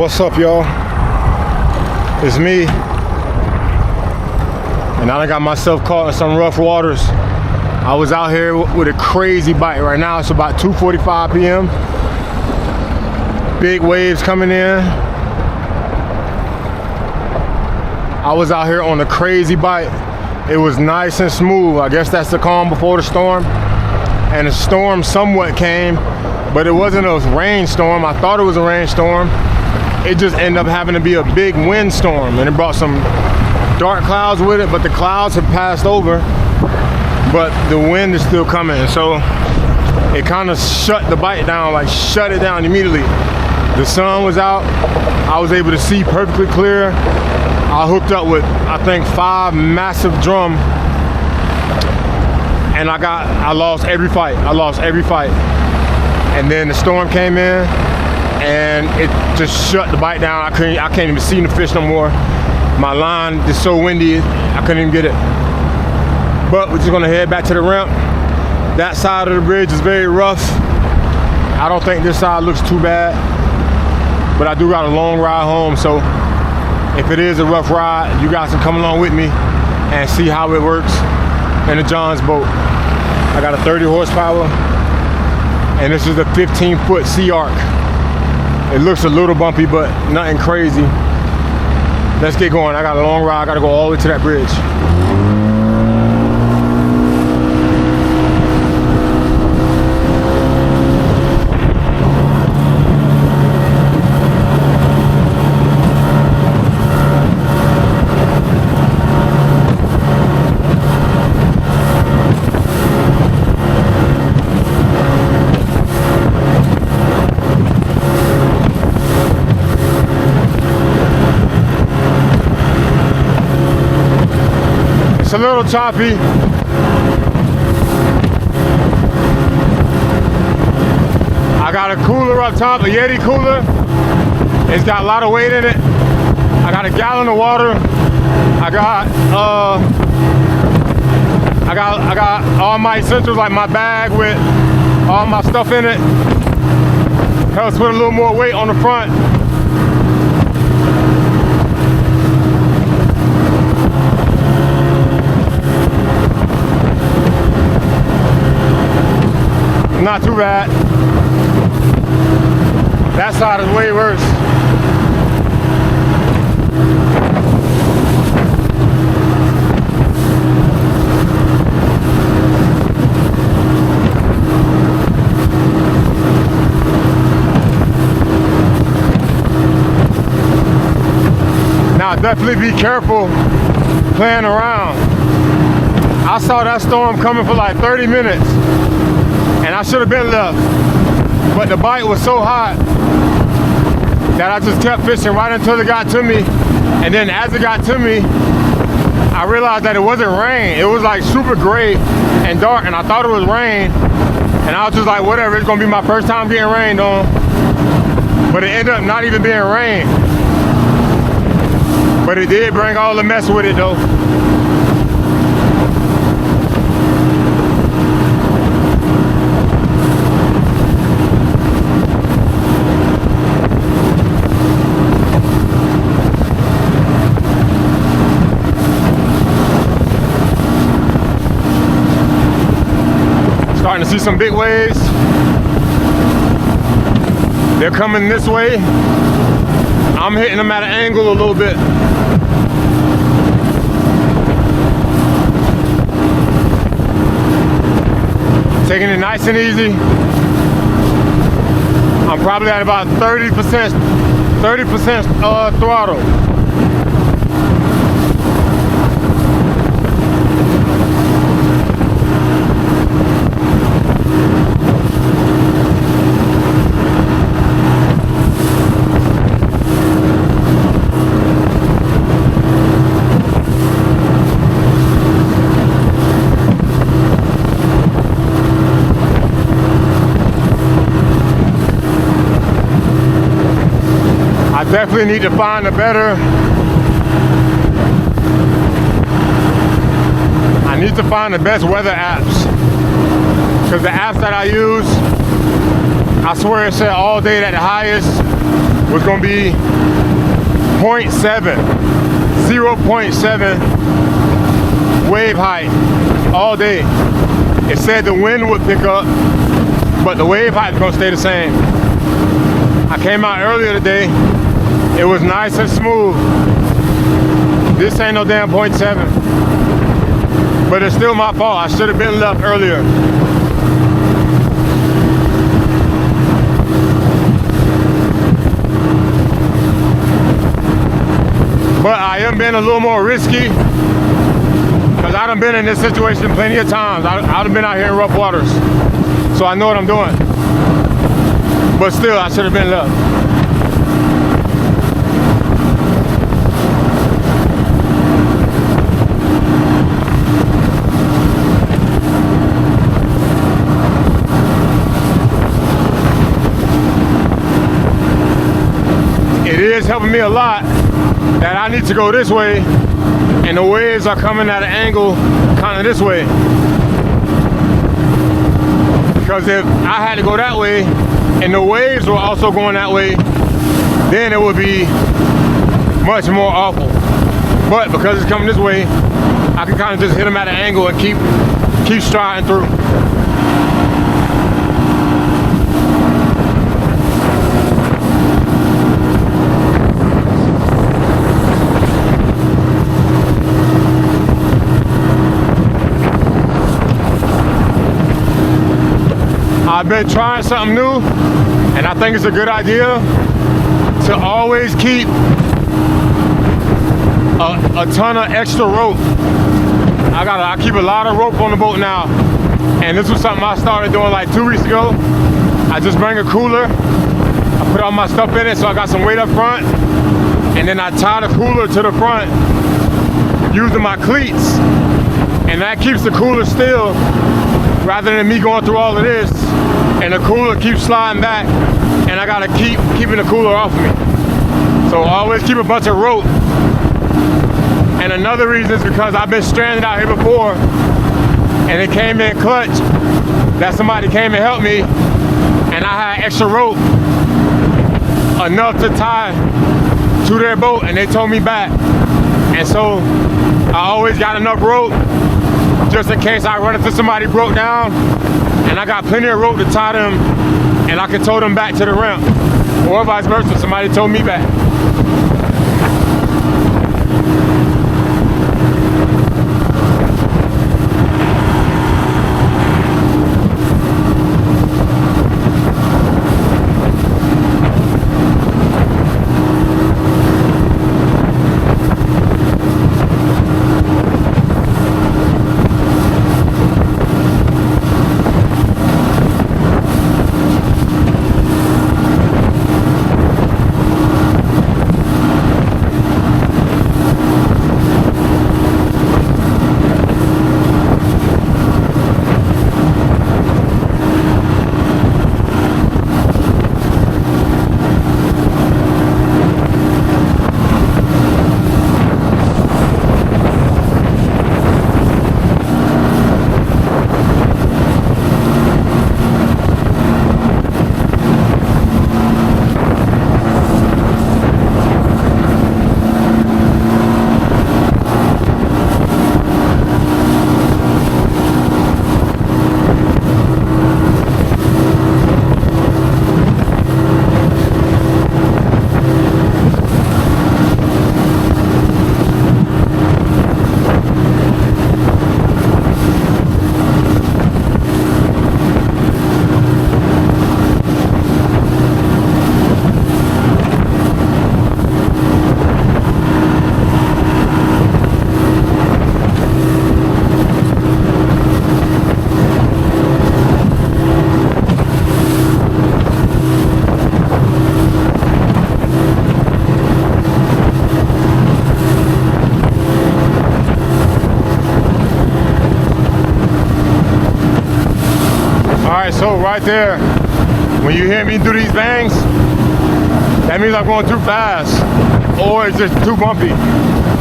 What's up, y'all? It's me. And I done got myself caught in some rough waters. I was out here with a crazy bite. Right now it's about 2:45 p.m. Big waves coming in. I was out here on a crazy bite. It was nice and smooth. I guess that's the calm before the storm. And the storm somewhat came, but it wasn't a rainstorm. I thought it was a rainstorm. It just ended up having to be a big windstorm, and it brought some dark clouds with it, but the clouds have passed over, but the wind is still coming. So it kind of shut the bite down, like shut it down immediately. The sun was out. I was able to see perfectly clear. I hooked up with, I think, 5 massive drum, and I lost every fight. And then the storm came in, and it just shut the bite down. I can't even see the fish no more. My line is so windy, I couldn't even get it. But we're just gonna head back to the ramp. That side of the bridge is very rough. I don't think this side looks too bad, but I do got a long ride home, so if it is a rough ride, you guys can come along with me and see how it works in the John's boat. I got a 30 horsepower, and this is a 15-foot SeaArk. It looks a little bumpy, but nothing crazy. Let's get going. I got a long ride. I got to go all the way to that bridge. It's a little choppy. I got a cooler up top, a Yeti cooler. It's got a lot of weight in it. I got a gallon of water. I got all my essentials, like my bag with all my stuff in it. Helps put a little more weight on the front. Not too bad. That side is way worse. Now definitely be careful playing around. I saw that storm coming for like 30 minutes. And I should have been left, but the bite was so hot that I just kept fishing right until it got to me. And then as it got to me, I realized that it wasn't rain. It was like super gray and dark, and I thought it was rain. And I was just like, whatever, it's gonna be my first time getting rained on. But it ended up not even being rain. But it did bring all the mess with it though. Starting to see some big waves. They're coming this way. I'm hitting them at an angle a little bit. Taking it nice and easy. I'm probably at about 30% throttle. I definitely need to find a better, I need to find the best weather apps, because the apps that I use, I swear it said all day at the highest, was gonna be 0.7 wave height all day. It said the wind would pick up, but the wave height is gonna stay the same. I came out earlier today. It was nice and smooth. This ain't no damn 0.7. But it's still my fault. I should have been left earlier. But I am being a little more risky because I done been in this situation plenty of times. I done been out here in rough waters. So I know what I'm doing. But still, I should have been left. It is helping me a lot that I need to go this way and the waves are coming at an angle kind of this way. Because if I had to go that way and the waves were also going that way, then it would be much more awful. But because it's coming this way, I can kind of just hit them at an angle and keep striding through. I've been trying something new, and I think it's a good idea to always keep a ton of extra rope. I keep a lot of rope on the boat now, and this was something I started doing like 2 weeks ago. I just bring a cooler, I put all my stuff in it so I got some weight up front, and then I tie the cooler to the front using my cleats, and that keeps the cooler still rather than me going through all of this. And the cooler keeps sliding back, and I gotta keeping the cooler off of me. So always keep a bunch of rope. And another reason is because I've been stranded out here before, and it came in clutch that somebody came and helped me, and I had extra rope enough to tie to their boat, and they towed me back. And so I always got enough rope just in case I run into somebody broke down, and I got plenty of rope to tie them, and I can tow them back to the ramp, or vice versa, somebody towed me back. Alright, so right there, when you hear me do these bangs, that means I'm going too fast, or it's just too bumpy.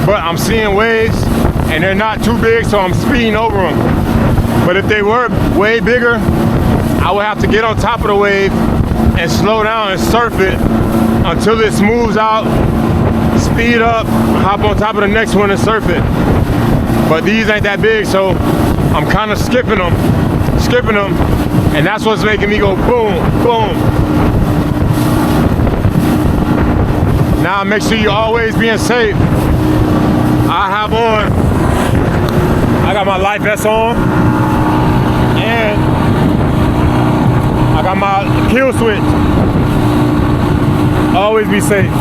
But I'm seeing waves, and they're not too big, so I'm speeding over them. But if they were way bigger, I would have to get on top of the wave and slow down and surf it until it smooths out, speed up, hop on top of the next one and surf it. But these ain't that big, so I'm kind of skipping them, and that's what's making me go boom, boom. Now make sure you're always being safe. I got my life vest on, and I got my kill switch. Always be safe.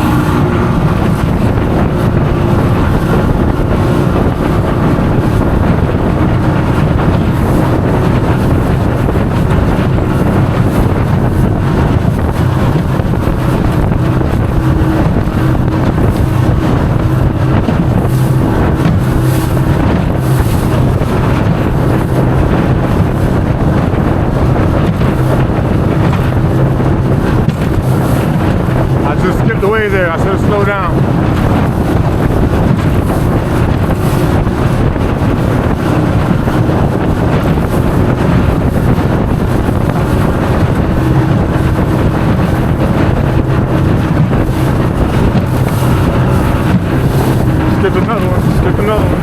The way there, I should have slowed down. Skip another one, skip another one.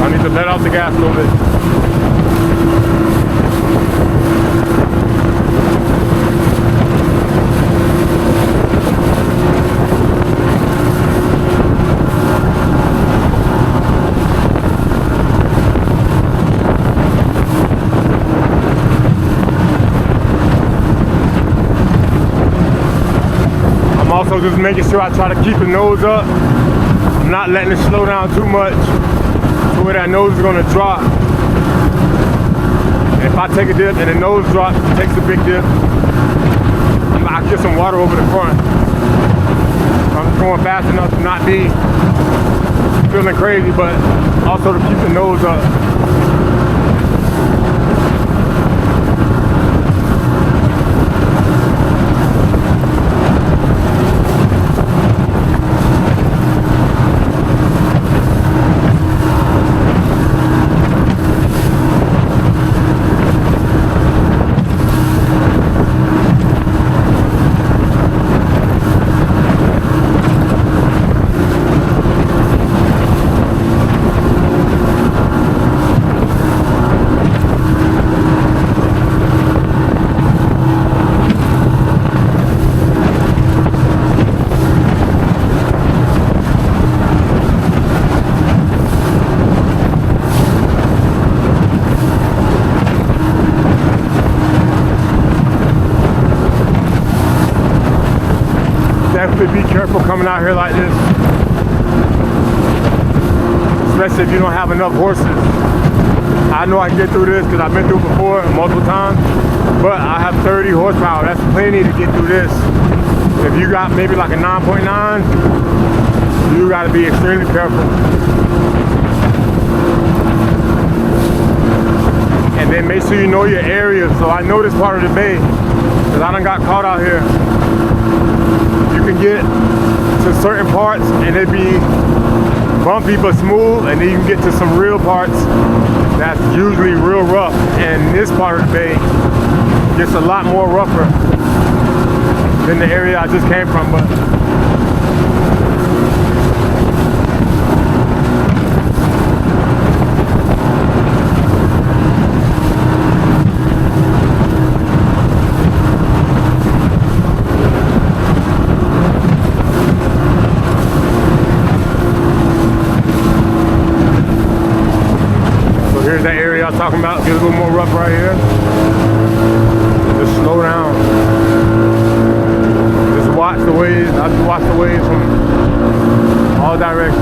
I need to let off the gas a little bit. Also just making sure I try to keep the nose up. I'm not letting it slow down too much to where that nose is gonna drop. And if I take a dip and the nose drops, it takes a big dip, I get some water over the front. I'm going fast enough to not be feeling crazy, but also to keep the nose up. Definitely be careful coming out here like this, especially if you don't have enough horses. I know I can get through this because I've been through it before multiple times, but I have 30 horsepower. That's plenty to get through this. If you got maybe like a 9.9, you got to be extremely careful. And then make sure you know your area. So I know this part of the bay because I done got caught out here. You can get to certain parts and it'd be bumpy but smooth, and then you can get to some real parts that's usually real rough. And this part of the bay gets a lot more rougher than the area I just came from. But that area I was talking about, get a little more rough right here. Just slow down. Just watch the waves. I just watch the waves from all directions.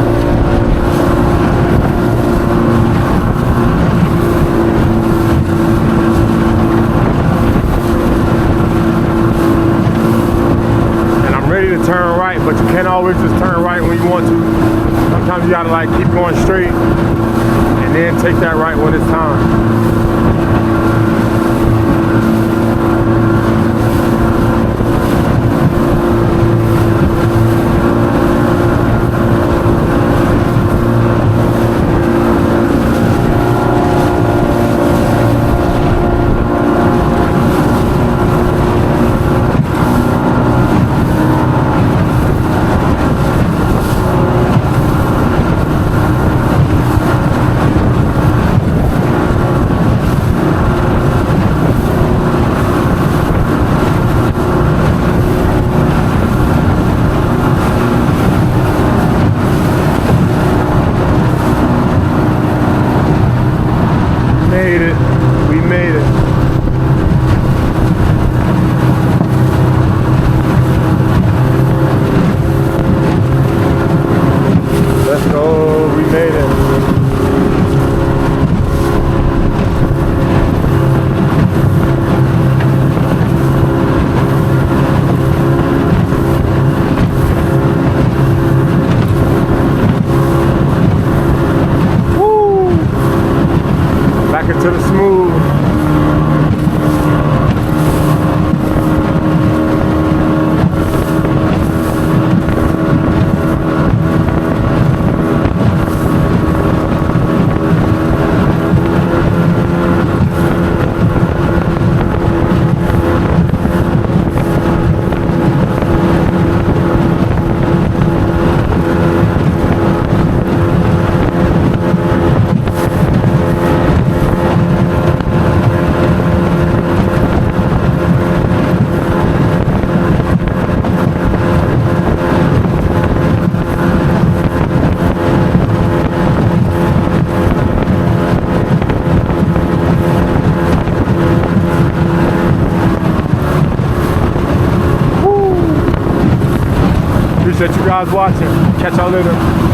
And I'm ready to turn right, but you can't always just turn right when you want to. Sometimes you gotta like keep going straight and then take that right when it's time. guys watching. Catch y'all later.